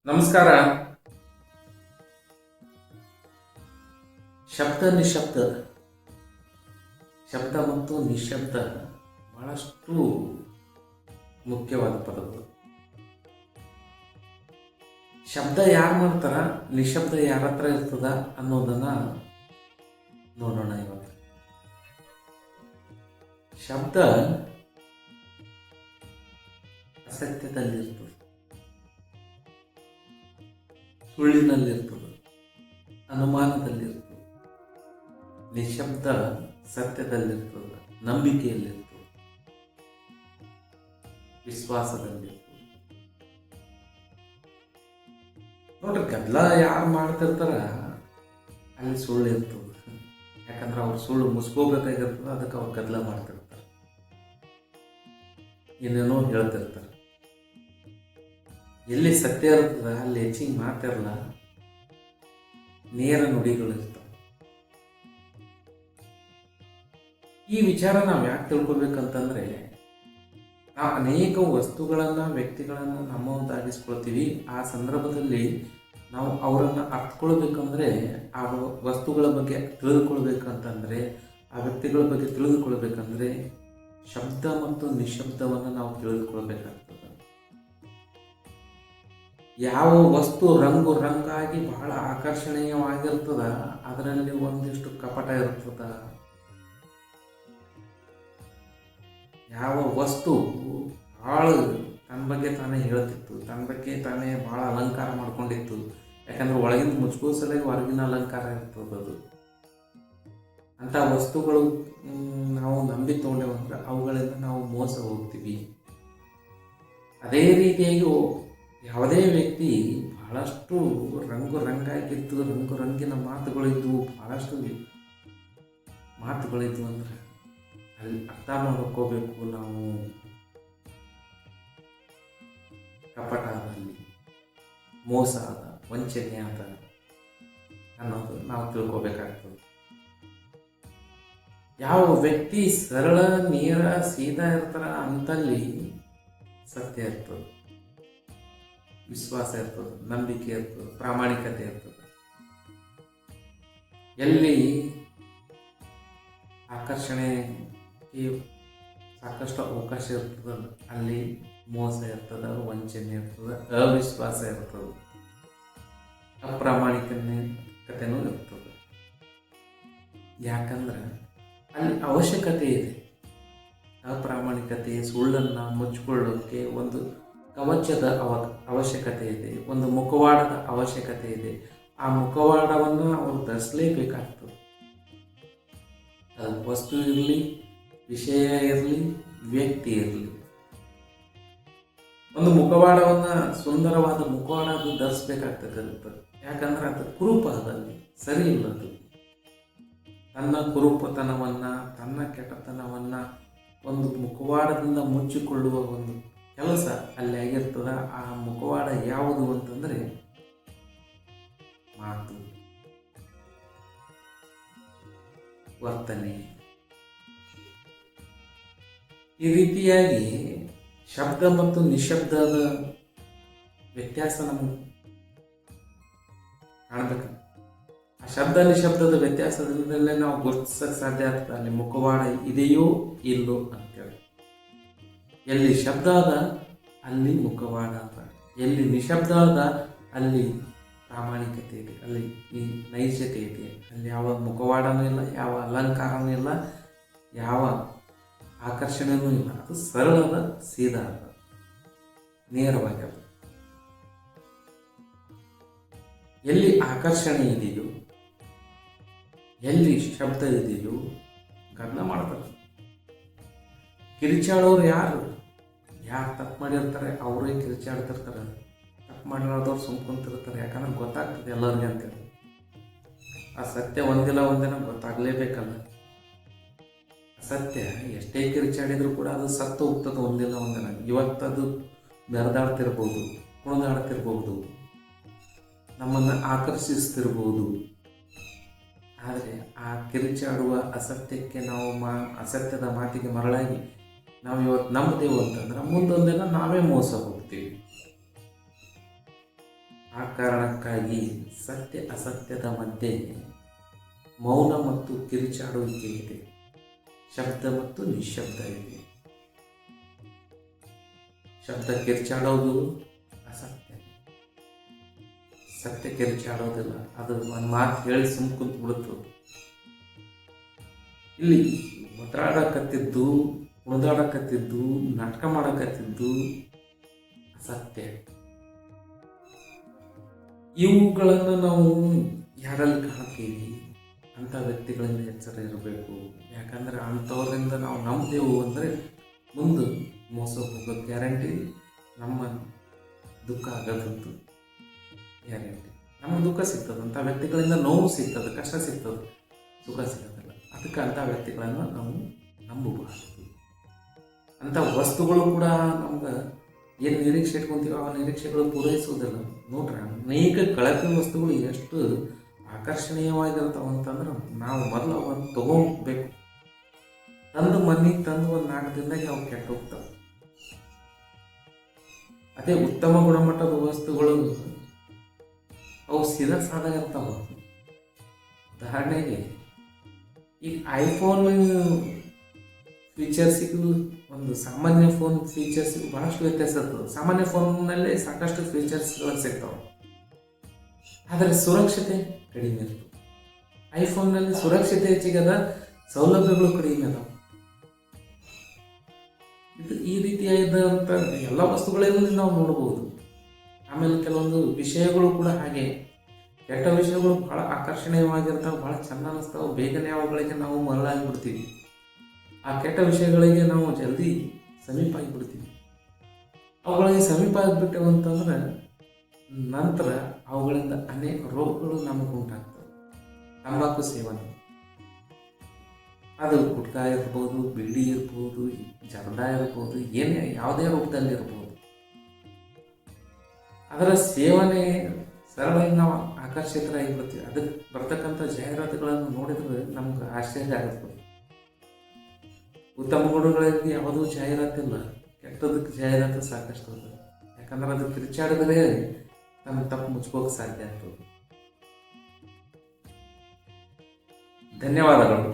ನಮಸ್ಕಾರ. ಶಬ್ದ ನಿಶಬ್ದ, ಶಬ್ದ ಮತ್ತು ನಿಶಬ್ದ ಬಹಳಷ್ಟು ಮುಖ್ಯವಾದ ಪದಗಳು. ಶಬ್ದ ಯಾರು ಮಾಡ್ತಾರ, ನಿಶಬ್ದ ಯಾರ ಹತ್ರ ಇರ್ತದ ಅನ್ನೋದನ್ನ ನೋಡೋಣ ಇವಾಗ. ಶಬ್ದ ಅಸತ್ಯದಲ್ಲಿರ್ತದೆ, ಸುಳ್ಳಿನಲ್ಲಿರ್ತದೆ, ಅನುಮಾನದಲ್ಲಿರ್ತದೆ. ನಿಶಬ್ದ ಸತ್ಯದಲ್ಲಿರ್ತದೆ, ನಂಬಿಕೆಯಲ್ಲಿರ್ತದೆ, ವಿಶ್ವಾಸದಲ್ಲಿರ್ತದೆ. ನೋಡ್ರಿ, ಗದ್ದಲ ಯಾರು ಮಾಡ್ತಿರ್ತಾರ ಅಲ್ಲಿ ಸುಳ್ಳು ಇರ್ತದೆ. ಯಾಕಂದ್ರೆ ಅವ್ರು ಸುಳ್ಳು ಮುಸ್ಕೋಬೇಕಾಗಿರ್ತದೆ, ಅದಕ್ಕೆ ಅವ್ರು ಗದ್ದಲ ಮಾಡ್ತಿರ್ತಾರೆ, ಏನೇನೋ ಹೇಳ್ತಿರ್ತಾರೆ. ಎಲ್ಲಿ ಸತ್ಯ ಇರ್ತದ ಅಲ್ಲಿ ಹೆಚ್ಚಿಗೆ ಮಾತಿರಲ್ಲ, ನೇರ ನುಡಿಗಳಿರ್ತವೆ. ಈ ವಿಚಾರ ನಾವು ಯಾಕೆ ತಿಳ್ಕೊಬೇಕಂತಂದ್ರೆ, ನಾವು ಅನೇಕ ವಸ್ತುಗಳನ್ನ ವ್ಯಕ್ತಿಗಳನ್ನ ನಮ್ಮದಾಗಿಸ್ಕೊಳ್ತೀವಿ. ಆ ಸಂದರ್ಭದಲ್ಲಿ ನಾವು ಅವರನ್ನು ಅರ್ಥಕೊಳ್ಬೇಕಂದ್ರೆ, ಆ ವಸ್ತುಗಳ ಬಗ್ಗೆ ತಿಳಿದುಕೊಳ್ಬೇಕಂತಂದ್ರೆ, ಆ ವ್ಯಕ್ತಿಗಳ ಬಗ್ಗೆ ತಿಳಿದುಕೊಳ್ಬೇಕಂದ್ರೆ ಶಬ್ದ ಮತ್ತು ನಿಶಬ್ದವನ್ನು ನಾವು ತಿಳಿದುಕೊಳ್ಬೇಕಾಗ್ತದೆ. ಯಾವ ವಸ್ತು ರಂಗು ರಂಗಾಗಿ ಬಹಳ ಆಕರ್ಷಣೀಯವಾಗಿರ್ತದ, ಅದರಲ್ಲಿ ಒಂದಿಷ್ಟು ಕಪಟ ಇರ್ತದ. ಯಾವ ವಸ್ತು ಬಹಳ ತನ್ನ ಬಗ್ಗೆ ತಾನೇ ಹೇಳ್ತಿತ್ತು, ತನ್ನ ಬಗ್ಗೆ ತಾನೇ ಬಹಳ ಅಲಂಕಾರ ಮಾಡ್ಕೊಂಡಿತ್ತು, ಯಾಕಂದ್ರೆ ಒಳಗಿಂದ ಮುಚ್ಕೋಸಲೇ ಹೊರಗಿನ ಅಲಂಕಾರ ಇರ್ತದದು. ಅಂತ ವಸ್ತುಗಳು ನಾವು ನಂಬಿ ತಗೊಂಡೇವಂದ್ರೆ ಅವುಗಳಿಂದ ನಾವು ಮೋಸ ಹೋಗ್ತೀವಿ. ಅದೇ ರೀತಿಯಾಗಿ ಯಾವುದೇ ವ್ಯಕ್ತಿ ಬಹಳಷ್ಟು ರಂಗು ರಂಗಾಗಿದ್ದು, ರಂಗು ರಂಗಿನ ಮಾತುಗಳಿದ್ದು, ಬಹಳಷ್ಟು ಮಾತುಗಳಿದ್ವು ಅಂದ್ರೆ ಅಲ್ಲಿ ಅರ್ಥ ಮಾಡ್ಕೋಬೇಕು ನಾವು ಕಪಟ ಅದಲ್ಲಿ, ಮೋಸ ಅದ, ವಂಚನೆ ಅದ ಅನ್ನೋದು ನಾವು ತಿಳ್ಕೊಬೇಕಾಗ್ತದೆ. ಯಾವ ವ್ಯಕ್ತಿ ಸರಳ ನೇರ ಸೀದಾ ಇರ್ತಾರ ಅಂತಲ್ಲಿ ಸತ್ಯ ಇರ್ತದೆ, ವಿಶ್ವಾಸ ಇರ್ತದೆ, ನಂಬಿಕೆ ಇರ್ತದೆ, ಪ್ರಾಮಾಣಿಕತೆ ಇರ್ತದೆ. ಎಲ್ಲಿ ಆಕರ್ಷಣೆಗೆ ಸಾಕಷ್ಟು ಅವಕಾಶ ಇರ್ತದ ಅಲ್ಲಿ ಮೋಸ ಇರ್ತದ, ವಂಚನೆ ಇರ್ತದ, ಅವಿಶ್ವಾಸ ಇರ್ತದೆ, ಅಪ್ರಾಮಾಣಿಕತೆನೂ ಇರ್ತದೆ. ಯಾಕಂದ್ರೆ ಅಲ್ಲಿ ಅವಶ್ಯಕತೆ ಇದೆ. ಅಪ್ರಾಮಾಣಿಕತೆ, ಸುಳ್ಳನ್ನು ಮುಚ್ಚಿಕೊಳ್ಳೋಕ್ಕೆ ಒಂದು ಕವಚದ ಅವಶ್ಯಕತೆ ಇದೆ, ಒಂದು ಮುಖವಾಡದ ಅವಶ್ಯಕತೆ ಇದೆ. ಆ ಮುಖವಾಡವನ್ನು ಅವರು ಧರಿಸಲೇಬೇಕಾಗ್ತದೆ. ಅದು ವಸ್ತು ಇರಲಿ, ವಿಷಯ ಇರಲಿ, ವ್ಯಕ್ತಿ ಇರಲಿ. ಒಂದು ಮುಖವಾಡವನ್ನು, ಸುಂದರವಾದ ಮುಖವಾಡ ಅದು ಧರಿಸ್ಬೇಕಾಗ್ತದೆ. ಯಾಕಂದ್ರೆ ಅದು ಕುರೂಪ ಅದಲ್ಲಿ ಸರಿ ಇಲ್ಲ. ಅದು ತನ್ನ ಕುರೂಪತನವನ್ನು, ತನ್ನ ಕೆಟ್ಟತನವನ್ನ ಒಂದು ಮುಖವಾಡದಿಂದ ಮುಚ್ಚಿಕೊಳ್ಳುವ ಒಂದು ಕೆಲಸ ಅಲ್ಲಿ ಆಗಿರ್ತದ. ಆ ಮುಖವಾಡ ಯಾವುದು ಅಂತಂದ್ರೆ ಮಾತು, ವರ್ತನೆ. ಈ ರೀತಿಯಾಗಿ ಶಬ್ದ ಮತ್ತು ನಿಶಬ್ದದ ವ್ಯತ್ಯಾಸ ನಮಗೆ ಕಾಣಬೇಕು. ಆ ಶಬ್ದ ನಿಶಬ್ದದ ವ್ಯತ್ಯಾಸದಿಂದಲೇ ನಾವು ಗುರುತಿಸಕ್ಕೆ ಸಾಧ್ಯ ಆಗ್ತದೆ ಅಲ್ಲಿ ಮುಖವಾಡ ಇದೆಯೋ ಇಲ್ಲೋ ಅಂತೇಳಿ. ಎಲ್ಲಿ ಶಬ್ದ ಅದ ಅಲ್ಲಿ ಮುಖವಾಡ ಅದ, ಎಲ್ಲಿ ನಿಶಬ್ದ ಅದ ಅಲ್ಲಿ ಪ್ರಾಮಾಣಿಕತೆ ಇದೆ, ಅಲ್ಲಿ ಈ ನೈಜತೆ ಇದೆ. ಅಲ್ಲಿ ಯಾವ ಮುಖವಾಡನೂ ಇಲ್ಲ, ಯಾವ ಅಲಂಕಾರನೂ ಇಲ್ಲ, ಯಾವ ಆಕರ್ಷಣೆನೂ ಇಲ್ಲ. ಅದು ಸರಳದ, ಸೀದಾ ಅದ, ನೇರವಾಗ್ಯದ. ಎಲ್ಲಿ ಆಕರ್ಷಣೆ ಇದೆಯೋ, ಎಲ್ಲಿ ಶಬ್ದ ಇದೆಯೋ ಗಮನ ಮಾಡ್ತಾರೆ. ಕಿರಿಚಾಡೋರು ಯಾರು ತಪ್ಪು ಮಾಡಿರ್ತಾರೆ ಅವರೇ ಕಿರಿಚಾಡ್ತಿರ್ತಾರೆ. ತಪ್ಪು ಮಾಡಿರೋದವ್ರು ಸುಮ್ಕೊಂತಿರ್ತಾರೆ. ಯಾಕಂದ್ರೆ ಗೊತ್ತಾಗ್ತದೆ ಎಲ್ಲರಿಗೆ ಅಂತೇಳಿ. ಆ ಸತ್ಯ ಒಂದಿಲ್ಲ ಒಂದಿನ ಗೊತ್ತಾಗಲೇಬೇಕಲ್ಲ. ಸತ್ಯ ಎಷ್ಟೇ ಕಿರಿಚಾಡಿದ್ರು ಕೂಡ ಅದು ಸತ್ತು ಹೋಗ್ತದೆ ಒಂದಿಲ್ಲ ಒಂದಿನ. ಇವತ್ತದು ಮೆರೆದಾಡ್ತಿರ್ಬೋದು, ಕುಣಿದಾಡ್ತಿರ್ಬೋದು, ನಮ್ಮನ್ನು ಆಕರ್ಷಿಸ್ತಿರ್ಬೋದು. ಆದರೆ ಆ ಕಿರಿಚಾಡುವ ಅಸತ್ಯಕ್ಕೆ ನಾವು ಅಸತ್ಯದ ಮಾತಿಗೆ ಮರಳಾಗಿ ನಾವು ಇವತ್ತು ನಂಬ್ತೇವೆ ಅಂತಂದ್ರೆ ಮುಂದೊಂದಿನ ನಾವೇ ಮೋಸ ಹೋಗ್ತೀವಿ. ಆ ಕಾರಣಕ್ಕಾಗಿ ಸತ್ಯ ಅಸತ್ಯದ ಮಧ್ಯೆ ಮೌನ ಮತ್ತು ಕಿರುಚಾಡುವಿಕೆ ಇದೆ, ಶಬ್ದ ಮತ್ತು ನಿಶಬ್ದ ಇದೆ. ಶಬ್ದ ಕಿರ್ಚಾಡೋದು ಅಸತ್ಯ, ಸತ್ಯ ಕಿರ್ಚಾಡೋದಿಲ್ಲ. ಅದು ಒಂದು ಮಾತು ಹೇಳಿ ಸುಮ್ ಕುಂತು ಬಿಡುತ್ತೆ. ಇಲ್ಲಿ ಒತ್ತರಾಡಕತ್ತಿದ್ದು, ಕುಣಿದಾಡಕತ್ತಿದ್ದು, ನಾಟಕ ಮಾಡಕತ್ತಿದ್ದು ಅಸತ್ಯ. ಇವುಗಳನ್ನು ನಾವು ಯಾರಲ್ಲಿ ಕಾಣ್ತೀವಿ ಅಂಥ ವ್ಯಕ್ತಿಗಳಿಂದ ಎಚ್ಚರ ಇರಬೇಕು. ಯಾಕಂದರೆ ಅಂಥವರಿಂದ ನಾವು ನಂಬ್ತೇವು ಅಂದರೆ ಮುಂದೆ ಮೋಸ ಹೋಗೋ ಗ್ಯಾರಂಟಿ, ನಮ್ಮ ದುಃಖ ಆಗೋದಂತೂ ಗ್ಯಾರಂಟಿ. ನಮಗೆ ದುಃಖ ಸಿಗ್ತದೆ, ಅಂಥ ವ್ಯಕ್ತಿಗಳಿಂದ ನೋವು ಸಿಗ್ತದೆ, ಕಷ್ಟ ಸಿಗ್ತದೆ, ಸುಖ ಸಿಗೋದಿಲ್ಲ. ಅದಕ್ಕೆ ಅಂಥ ವ್ಯಕ್ತಿಗಳನ್ನು ನಾವು ನಂಬಬಾರದು. ಅಂಥ ವಸ್ತುಗಳು ಕೂಡ ನಮ್ಗೆ ಏನು ನಿರೀಕ್ಷೆ ಇಟ್ಕೊಂತೀವೋ ಆ ನಿರೀಕ್ಷೆಗಳು ಪೂರೈಸುವುದಿಲ್ಲ. ನೋಡ್ರಿ, ಅನೇಕ ಕಳಪೆ ವಸ್ತುಗಳು ಎಷ್ಟು ಆಕರ್ಷಣೀಯವಾಗಿರ್ತಾವ ಅಂತಂದ್ರೆ ನಾವು ಮೊದಲು ಅವನ್ನು ತಗೋಬೇಕು. ತಂದು ಮನೆಗೆ ತಂದು ಒಂದು 4 ದಿನದಾಗೆ ಅವು ಕೆಟ್ಟು ಹೋಗ್ತಾವೆ. ಅದೇ ಉತ್ತಮ ಗುಣಮಟ್ಟದ ವಸ್ತುಗಳು ಅವು ಸೀದಾ ಸಾದಾ ಇರ್ತಾವ. ಉದಾಹರಣೆಗೆ ಈಗ ಐಫೋನ್ ಫೀಚರ್ಸಿಗೂ ಒಂದು ಸಾಮಾನ್ಯ ಫೋನ್ ಫೀಚರ್ಸಿಗೂ ಬಹಳಷ್ಟು ವ್ಯತ್ಯಾಸ ಇರ್ತದೆ. ಸಾಮಾನ್ಯ ಫೋನ್ನಲ್ಲೇ ಸಾಕಷ್ಟು ಫೀಚರ್ಸ್ಗಳು ಸಿಗ್ತಾವೆ, ಆದರೆ ಸುರಕ್ಷತೆ ಕಡಿಮೆ ಇರ್ತದೆ. ಐಫೋನ್ನಲ್ಲಿ ಸುರಕ್ಷತೆ ಹೆಚ್ಚಿಗದ, ಸೌಲಭ್ಯಗಳು ಕಡಿಮೆ ಅದಾವೆ. ಇದು ಈ ರೀತಿಯಾದಂಥ ಎಲ್ಲ ವಸ್ತುಗಳಲ್ಲಿ ನಾವು ನೋಡ್ಬೋದು. ಆಮೇಲೆ ಕೆಲವೊಂದು ವಿಷಯಗಳು ಕೂಡ ಹಾಗೆ, ಕೆಟ್ಟ ವಿಷಯಗಳು ಭಾಳ ಆಕರ್ಷಣೀಯವಾಗಿರ್ತಾವೆ, ಭಾಳ ಚೆಂದ ಅನ್ನಿಸ್ತಾವೆ. ಬೇಗನೆ ಅವುಗಳಿಗೆ ನಾವು ಮರಳಾಗಿಬಿಡ್ತೀವಿ. ಆ ಕೆಟ್ಟ ವಿಷಯಗಳಿಗೆ ನಾವು ಜಲ್ದಿ ಸಮೀಪ ಆಗಿಬಿಡ್ತೀವಿ. ಅವುಗಳಿಗೆ ಸಮೀಪ ಆಗಿಬಿಟ್ಟೆವು ಅಂತಂದ್ರೆ ನಂತರ ಅವುಗಳಿಂದ ಅನೇಕ ರೋಗಗಳು ನಮಗೆ ಉಂಟಾಗ್ತವೆ. ತಂಬಾಕು ಸೇವನೆ, ಅದು ಗುಟ್ಕಾ ಇರ್ಬೋದು, ಬೀಡಿ ಇರ್ಬೋದು, ಜರ್ದ ಇರ್ಬೋದು, ಏನೇ ಯಾವುದೇ ರೂಪದಲ್ಲಿ ಇರ್ಬೋದು, ಅದರ ಸೇವನೆ ಸರಳಾಗಿ ನಾವು ಆಕರ್ಷಿತರಾಗಿಬಿಡ್ತೀವಿ. ಅದಕ್ಕೆ ಬರ್ತಕ್ಕಂಥ ಜಾಹೀರಾತುಗಳನ್ನು ನೋಡಿದ್ರೆ ನಮ್ಗೆ ಆಶ್ಚರ್ಯ ಆಗುತ್ತೆ. ಉತ್ತಮ ಗುಣಗಳಿಗೆ ಯಾವುದೂ ಜಾಹೀರಾತಿಲ್ಲ, ಕೆಟ್ಟದಕ್ಕೆ ಜಾಹೀರಾತು ಸಾಕಷ್ಟು ಅದ. ಯಾಕಂದ್ರೆ ಅದು ಕಿರ್ಚಾಡಿದ್ರೆ ನಮ್ಮ ತಪ್ಪು ಮುಚ್ಕೋಕೆ ಸಾಧ್ಯ ಆಗ್ತದೆ. ಧನ್ಯವಾದಗಳು.